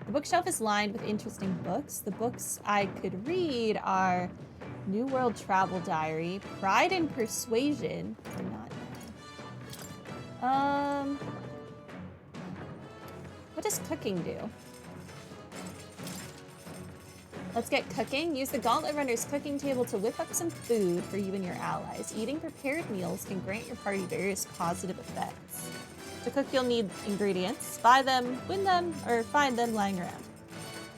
The bookshelf is lined with interesting books. The books I could read are New World Travel Diary, Pride and Persuasion, or not. What does cooking do? Let's get cooking. Use the Gauntlet Runner's cooking table to whip up some food for you and your allies. Eating prepared meals can grant your party various positive effects. To cook, you'll need ingredients. Buy them, win them, or find them lying around.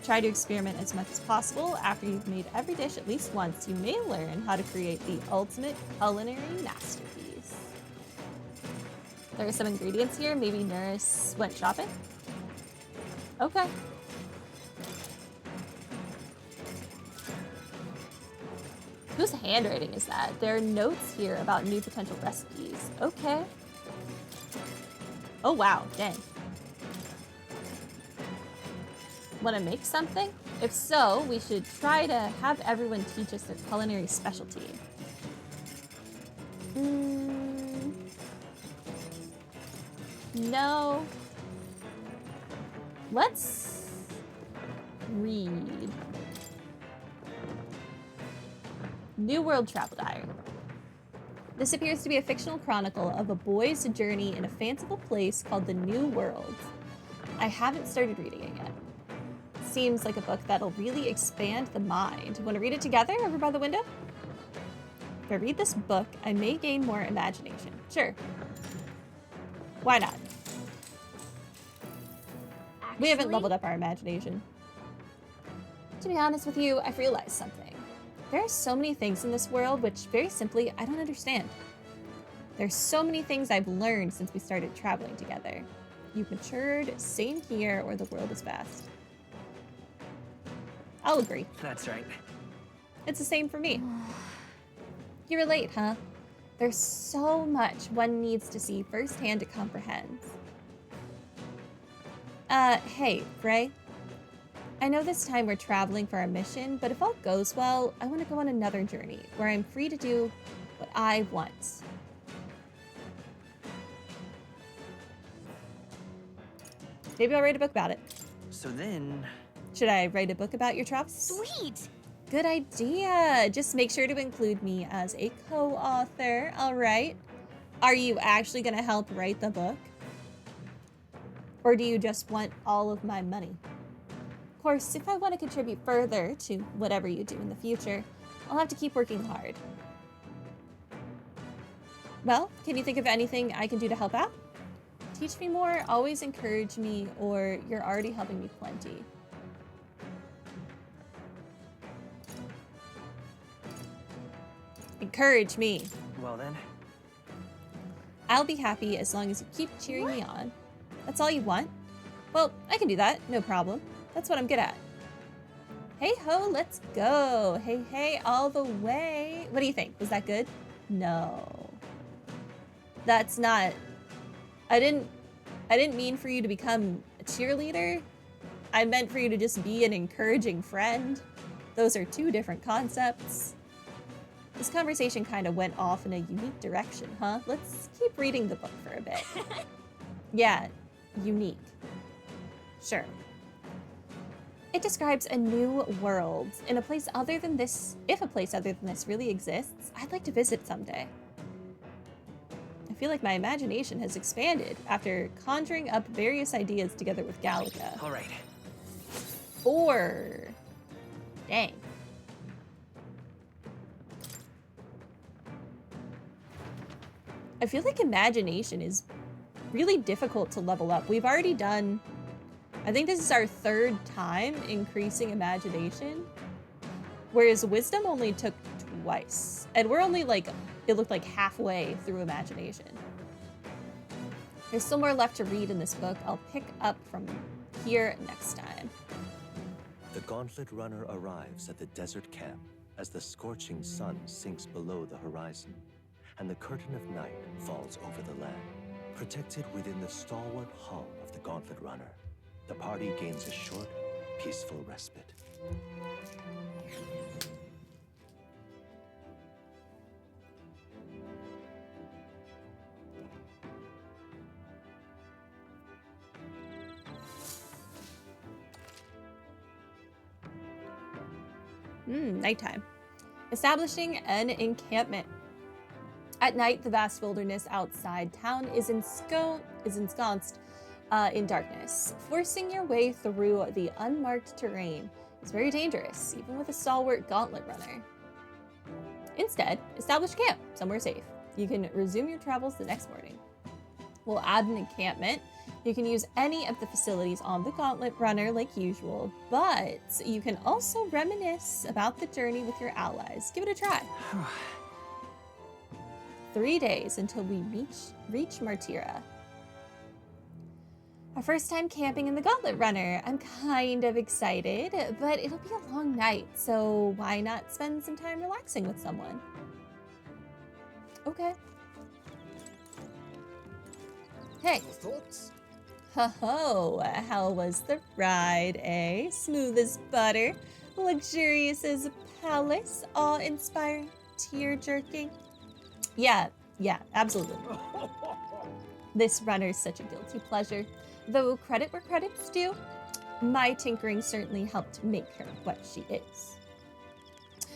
Try to experiment as much as possible. After you've made every dish at least once, you may learn how to create the ultimate culinary masterpiece. There are some ingredients here. Maybe Nurse went shopping? Okay. Whose handwriting is that? There are notes here about new potential recipes. Okay. Oh, wow. Dang. Want to make something? If so, we should try to have everyone teach us their culinary specialty. No. Let's read. New World Travel Diary. This appears to be a fictional chronicle of a boy's journey in a fanciful place called the New World. I haven't started reading it yet. Seems like a book that'll really expand the mind. Want to read it together over by the window? If I read this book, I may gain more imagination. Sure. Why not? We haven't leveled up our imagination. To be honest with you, I've realized something. There are so many things in this world which, very simply, I don't understand. There's so many things I've learned since we started traveling together. You've matured, same here, or the world is vast. I'll agree. That's right. It's the same for me. You relate, huh? There's so much one needs to see firsthand to comprehend. Hey, Frey. I know this time we're traveling for our mission, but if all goes well, I want to go on another journey where I'm free to do what I want. Maybe I'll write a book about it. So then... Should I write a book about your travels? Sweet! Good idea. Just make sure to include me as a co-author, all right? Are you actually going to help write the book? Or do you just want all of my money? Of course, if I want to contribute further to whatever you do in the future, I'll have to keep working hard. Well, can you think of anything I can do to help out? Teach me more, always encourage me, or you're already helping me plenty. Encourage me. Well then. I'll be happy as long as you keep cheering me on. That's all you want? Well, I can do that, no problem. That's what I'm good at. Hey ho, let's go. Hey, hey, all the way. What do you think? Was that good? No. That's not... I didn't mean for you to become a cheerleader. I meant for you to just be an encouraging friend. Those are two different concepts. This conversation kind of went off in a unique direction, huh? Let's keep reading the book for a bit. Yeah, unique. Sure. It describes a new world in a place other than this. If a place other than this really exists, I'd like to visit someday. I feel like my imagination has expanded after conjuring up various ideas together with Gallica. All right. 4. Dang. I feel like imagination is really difficult to level up. We've already done, I think this is our 3rd time increasing imagination, whereas wisdom only took twice. And we're only like, it looked like halfway through imagination. There's still more left to read in this book. I'll pick up from here next time. The Gauntlet Runner arrives at the desert camp as the scorching sun sinks below the horizon, and the curtain of night falls over the land. Protected within the stalwart hull of the Gauntlet Runner, the party gains a short, peaceful respite. Nighttime. Establishing an encampment. At night, the vast wilderness outside town is ensconced in darkness. Forcing your way through the unmarked terrain is very dangerous, even with a stalwart gauntlet runner. Instead, establish camp somewhere safe. You can resume your travels the next morning. We'll add an encampment. You can use any of the facilities on the gauntlet runner like usual, but you can also reminisce about the journey with your allies. Give it a try. 3 days until we reach Martira. Our first time camping in the Gauntlet Runner. I'm kind of excited, but it'll be a long night, so why not spend some time relaxing with someone? Okay. Hey. Thoughts? Ho-ho, how was the ride, eh? Smooth as butter, luxurious as a palace, awe-inspiring, tear-jerking. Yeah, absolutely. This runner's such a guilty pleasure. Though credit where credit's due, my tinkering certainly helped make her what she is.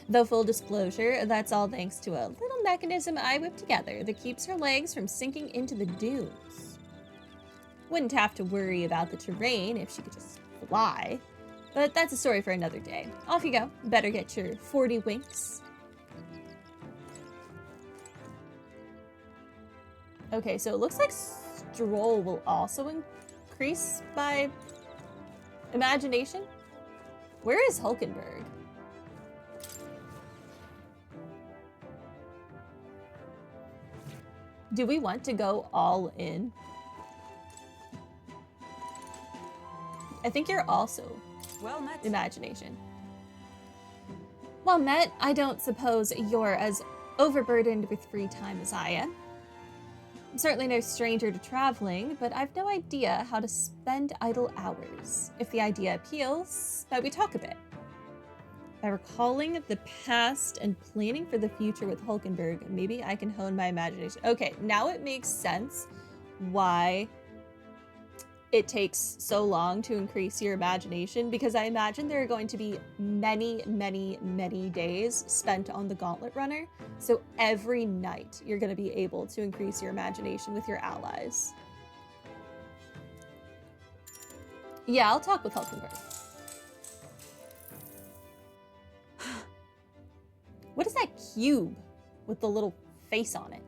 Though full disclosure, that's all thanks to a little mechanism I whipped together that keeps her legs from sinking into the dunes. Wouldn't have to worry about the terrain if she could just fly, but that's a story for another day. Off you go. Better get your 40 winks. Okay, so it looks like Stroll will also increase by imagination. Where is Hulkenberg? Do we want to go all in? I think you're also Well met. imagination. Well met, I don't suppose you're as overburdened with free time as I am. I'm certainly no stranger to traveling, but I've no idea how to spend idle hours. If the idea appeals, might we talk a bit? By recalling the past and planning for the future with Hulkenberg, maybe I can hone my imagination. Okay, now it makes sense why it takes so long to increase your imagination, because I imagine there are going to be many, many, many days spent on the Gauntlet Runner. So every night you're going to be able to increase your imagination with your allies. Yeah, I'll talk with Hulkenberg. What is that cube with the little face on it?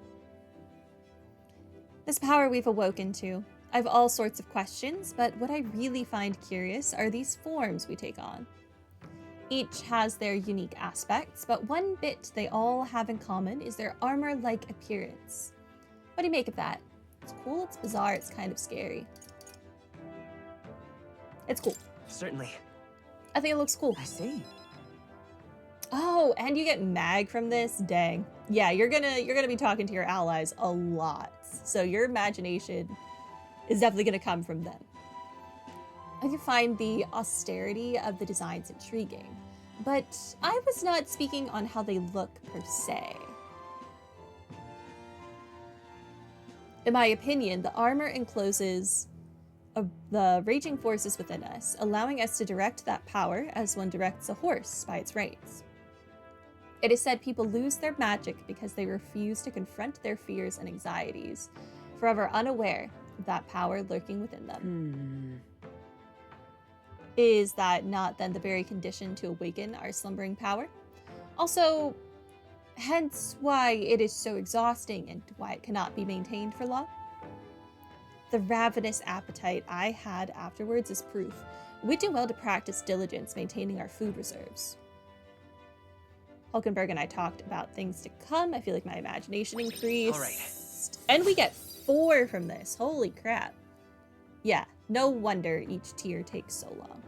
This power we've awoken to. I have all sorts of questions, but what I really find curious are these forms we take on. Each has their unique aspects, but one bit they all have in common is their armor-like appearance. What do you make of that? It's cool, it's bizarre, it's kind of scary. It's cool. Certainly. I think it looks cool. I see. Oh, and you get mag from this? Dang. Yeah, you're gonna be talking to your allies a lot. So your imagination is definitely gonna come from them. I can find the austerity of the designs intriguing, but I was not speaking on how they look per se. In my opinion, the armor encloses the raging forces within us, allowing us to direct that power as one directs a horse by its reins. It is said people lose their magic because they refuse to confront their fears and anxieties, forever unaware of that power lurking within them. Is that not then the very condition to awaken our slumbering power? Also, hence why it is so exhausting and why it cannot be maintained for long? The ravenous appetite I had afterwards is proof. We do well to practice diligence maintaining our food reserves. Hulkenberg and I talked about things to come. I feel like my imagination increased. All right. And we get 4 from this. Holy crap. Yeah, no wonder each tier takes so long.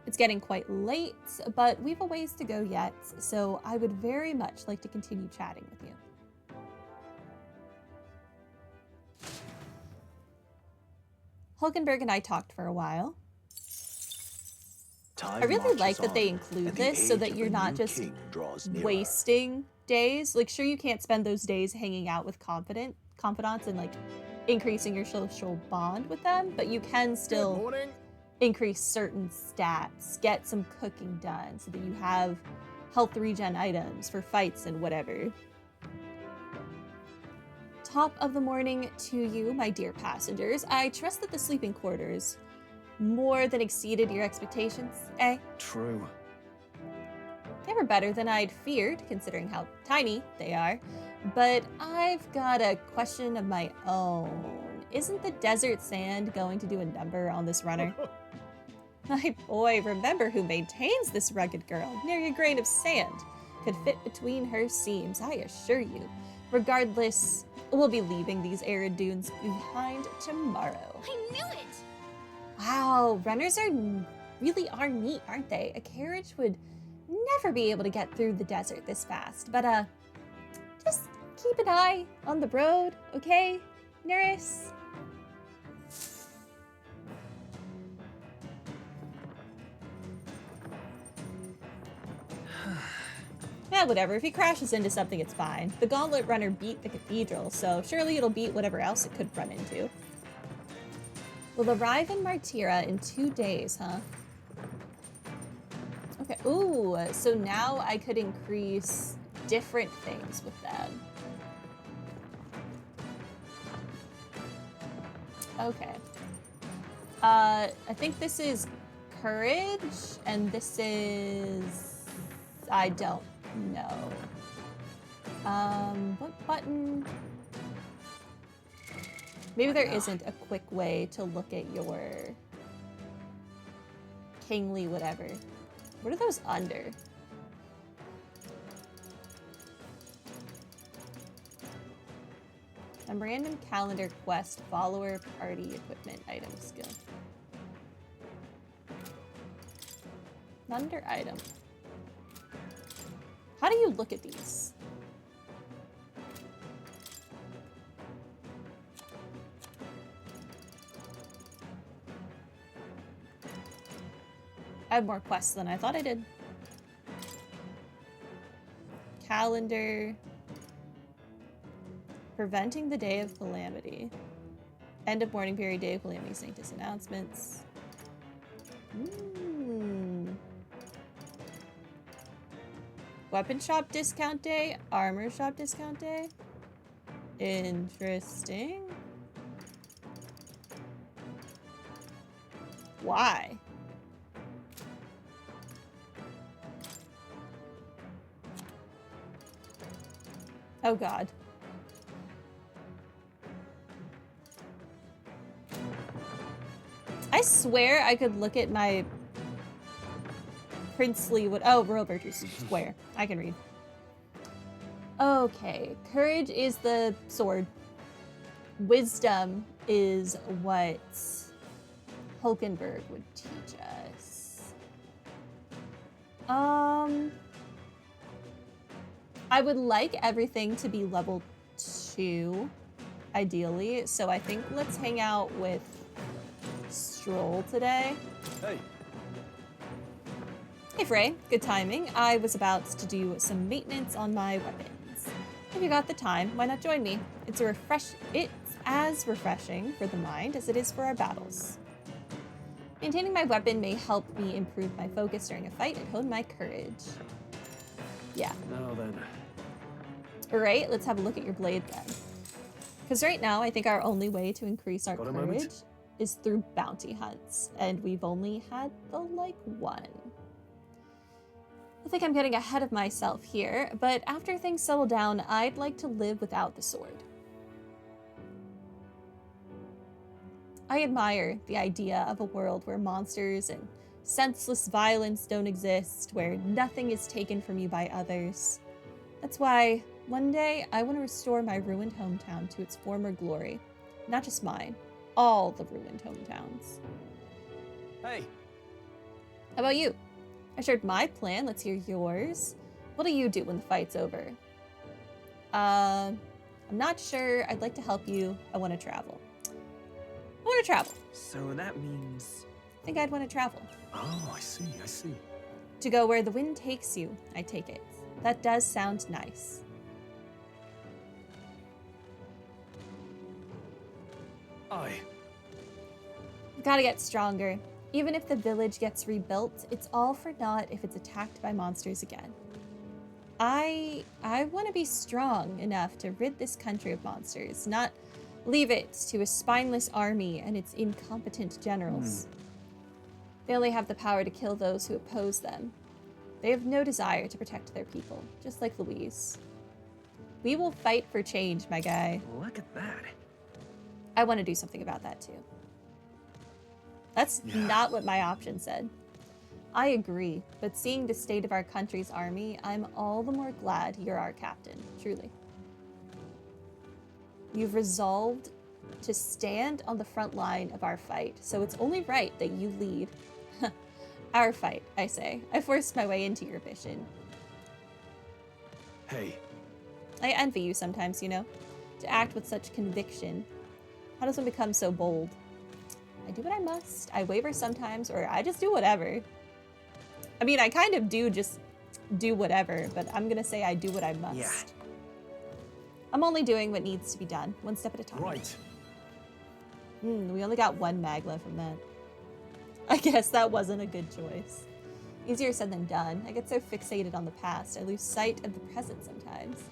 It's getting quite late, but we've a ways to go yet, so I would very much like to continue chatting with you. Hulkenberg and I talked for a while. I really like that they include this so that you're not just wasting days. Like, sure, you can't spend those days hanging out with confidants and like increasing your social bond with them, but you can still increase certain stats, get some cooking done so that you have health regen items for fights and whatever. Top of the morning to you, my dear passengers. I trust that the sleeping quarters more than exceeded your expectations, eh? True. They were better than I'd feared, considering how tiny they are. But I've got a question of my own. Isn't the desert sand going to do a number on this runner? My boy, remember who maintains this rugged girl. Nary a grain of sand could fit between her seams, I assure you. Regardless, we'll be leaving these arid dunes behind tomorrow. I knew it! Wow, runners really are neat, aren't they? A carriage would never be able to get through the desert this fast, but just keep an eye on the road, okay, Neris? Yeah, whatever. If he crashes into something, it's fine. The Gauntlet Runner beat the Cathedral, so surely it'll beat whatever else it could run into. We'll arrive in Martira in 2 days, huh? Okay, ooh, so now I could increase different things with them. Okay. I think this is courage, and this is... I don't know. What button? Maybe there isn't a quick way to look at your kingly whatever. What are those under? A random calendar quest, follower, party, equipment, item, skill. Under item. How do you look at these? I have more quests than I thought I did. Calendar. Preventing the day of calamity. End of mourning period, day of calamity, sanctus announcements. Weapon shop discount day, armor shop discount day. Interesting. Why? Oh God. I swear I could look at my princely royal virtues square. I can read. Okay, courage is the sword. Wisdom is what Hulkenberg would teach us. I would like everything to be level 2, ideally. So I think let's hang out with Stroll today. Hey. Hey Frey, good timing. I was about to do some maintenance on my weapons. If you got the time, why not join me? It's as refreshing for the mind as it is for our battles. Maintaining my weapon may help me improve my focus during a fight and hone my courage. Yeah. Now then. Alright, let's have a look at your blade then. Because right now, I think our only way to increase our courage is through bounty hunts, and we've only had the, one. I think I'm getting ahead of myself here, but after things settle down, I'd like to live without the sword. I admire the idea of a world where monsters and senseless violence don't exist, where nothing is taken from you by others. That's why one day I want to restore my ruined hometown to its former glory. Not just mine, all the ruined hometowns. Hey. How about you? I shared my plan, let's hear yours. What do you do when the fight's over? I'm not sure, I'd like to help you, I want to travel. I want to travel. So that means... I think I'd want to travel. Oh, I see. To go where the wind takes you, I take it. That does sound nice. Aye. Gotta get stronger. Even if the village gets rebuilt, it's all for naught if it's attacked by monsters again. I want to be strong enough to rid this country of monsters, not leave it to a spineless army and its incompetent generals. They only have the power to kill those who oppose them. They have no desire to protect their people, just like Louise. We will fight for change, my guy. Look at that. I want to do something about that too. That's not what my option said. I agree, but seeing the state of our country's army, I'm all the more glad you're our captain, truly. You've resolved to stand on the front line of our fight, so it's only right that you lead. Our fight, I say. I forced my way into your mission. Hey. I envy you sometimes, you know, to act with such conviction. How does one become so bold? I do what I must. I waver sometimes, or I just do whatever. I mean, I kind of do just do whatever, but I'm gonna say I do what I must. Yeah. I'm only doing what needs to be done, one step at a time. Right. We only got one Magla from that. I guess that wasn't a good choice. Easier said than done. I get so fixated on the past, I lose sight of the present sometimes.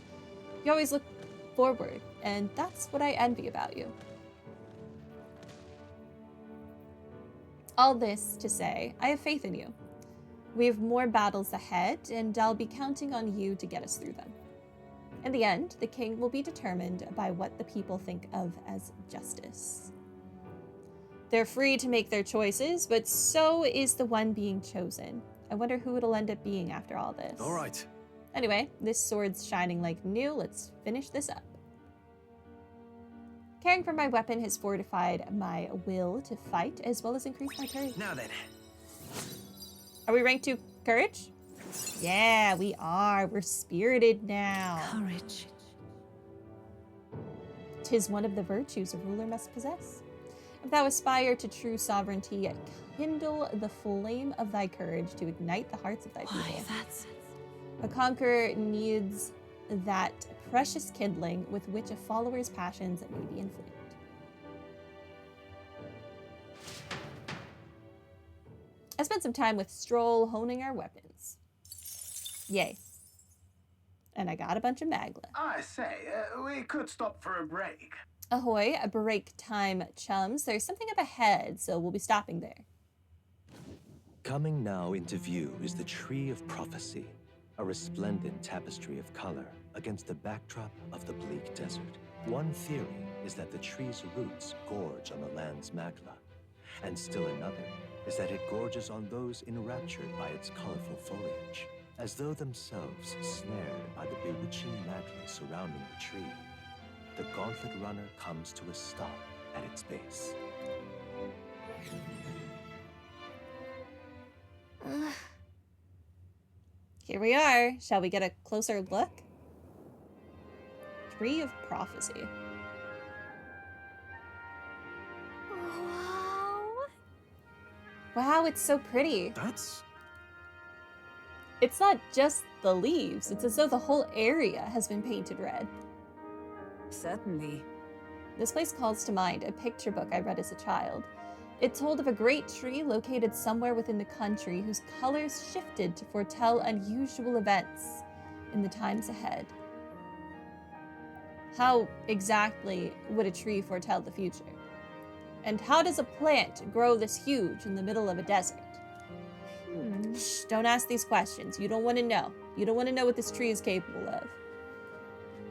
You always look forward, and that's what I envy about you. All this to say, I have faith in you. We have more battles ahead, and I'll be counting on you to get us through them. In the end, the king will be determined by what the people think of as justice. They're free to make their choices, but so is the one being chosen. I wonder who it'll end up being after all this. All right. Anyway, this sword's shining like new. Let's finish this up. Caring for my weapon has fortified my will to fight, as well as increased my courage. Now then. Are we rank 2 courage? Yeah, we are. We're spirited now. Courage. 'Tis one of the virtues a ruler must possess. If thou aspire to true sovereignty, kindle the flame of thy courage to ignite the hearts of thy people. Why, that's... A conqueror needs that precious kindling with which a follower's passions may be inflamed. I spent some time with Stroll honing our weapons. Yay. And I got a bunch of Magla. I say, we could stop for a break. Ahoy, a break time, chums. There's something up ahead, so we'll be stopping there. Coming now into view is the Tree of Prophecy, a resplendent tapestry of color against the backdrop of the bleak desert. One theory is that the tree's roots gorge on the land's magla, and still another is that it gorges on those enraptured by its colorful foliage, as though themselves snared by the bewitching magla surrounding the tree. The gauntlet runner comes to a stop at its base. Here we are. Shall we get a closer look? Tree of Prophecy. Wow. Wow, it's so pretty. That's... It's not just the leaves. It's as though the whole area has been painted red. Certainly. This place calls to mind a picture book I read as a child. It told of a great tree located somewhere within the country whose colors shifted to foretell unusual events in the times ahead. How exactly would a tree foretell the future? And how does a plant grow this huge in the middle of a desert? Shh, don't ask these questions. You don't want to know. You don't want to know what this tree is capable of.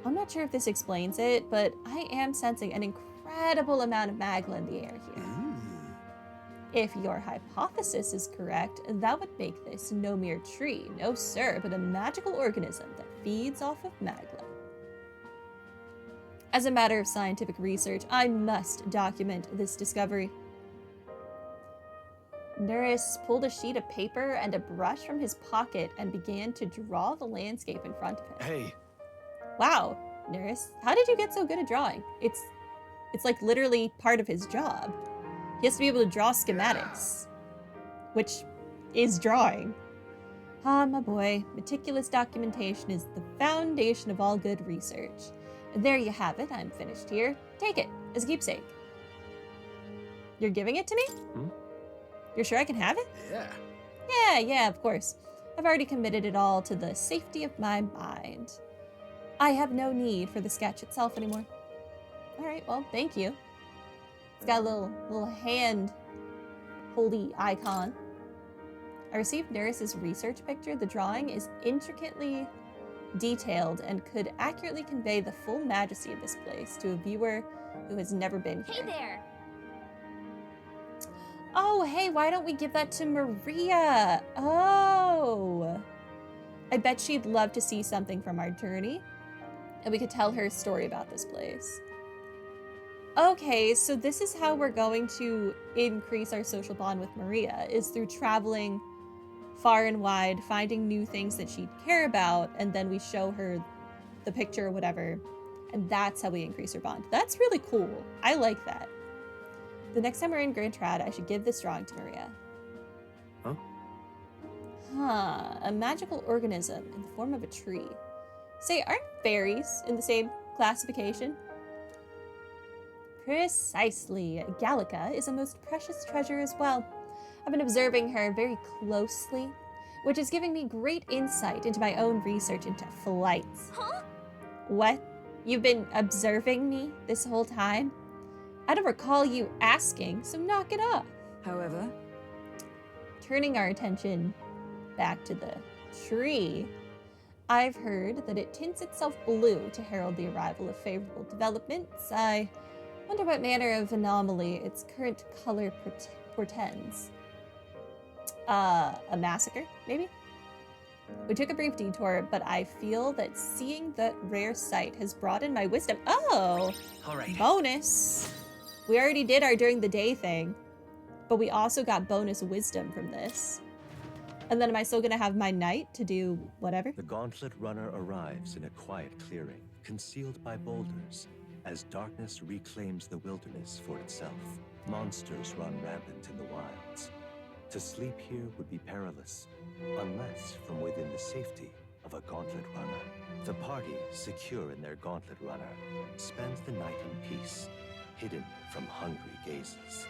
I'm not sure if this explains it, but I am sensing an incredible amount of magla in the air here. If your hypothesis is correct, that would make this no mere tree, no sir, but a magical organism that feeds off of magla. As a matter of scientific research, I must document this discovery. Nuris pulled a sheet of paper and a brush from his pocket and began to draw the landscape in front of him. Hey. Wow, Nuris, how did you get so good at drawing? It's like literally part of his job. He has to be able to draw schematics, which is drawing. Ah, my boy, meticulous documentation is the foundation of all good research. There you have it, I'm finished here. Take it, as a keepsake. You're giving it to me? You're sure I can have it? Yeah. Yeah, of course. I've already committed it all to the safety of my mind. I have no need for the sketch itself anymore. All right, well, thank you. It's got a little hand holdy icon. I received Neris's research picture. The drawing is intricately detailed and could accurately convey the full majesty of this place to a viewer who has never been here. Hey there! Oh, hey, why don't we give that to Maria? Oh. I bet she'd love to see something from our journey, and we could tell her a story about this place. Okay, so this is how we're going to increase our social bond with Maria, is through traveling far and wide, finding new things that she'd care about, and then we show her the picture or whatever, and that's how we increase her bond. That's really cool. I like that. The next time we're in Grand Trad, I should give this drawing to Maria. Huh? Huh, a magical organism in the form of a tree. Say, aren't fairies in the same classification? Precisely. Gallica is a most precious treasure as well. I've been observing her very closely, which is giving me great insight into my own research into flights. Huh? What? You've been observing me this whole time? I don't recall you asking, so knock it off. However, Turning our attention back to the tree, I've heard that it tints itself blue to herald the arrival of favorable developments. I wonder what manner of anomaly its current color portends. A massacre, maybe? We took a brief detour, but I feel that seeing that rare sight has broadened my wisdom. Oh! All right. Bonus! We already did our during the day thing, but we also got bonus wisdom from this. And then am I still gonna have my night to do whatever? The Gauntlet Runner arrives in a quiet clearing, concealed by boulders, as darkness reclaims the wilderness for itself. Monsters run rampant in the wilds. To sleep here would be perilous, unless from within the safety of a Gauntlet Runner. The party, secure in their Gauntlet Runner, spends the night in peace, hidden from hungry gazes.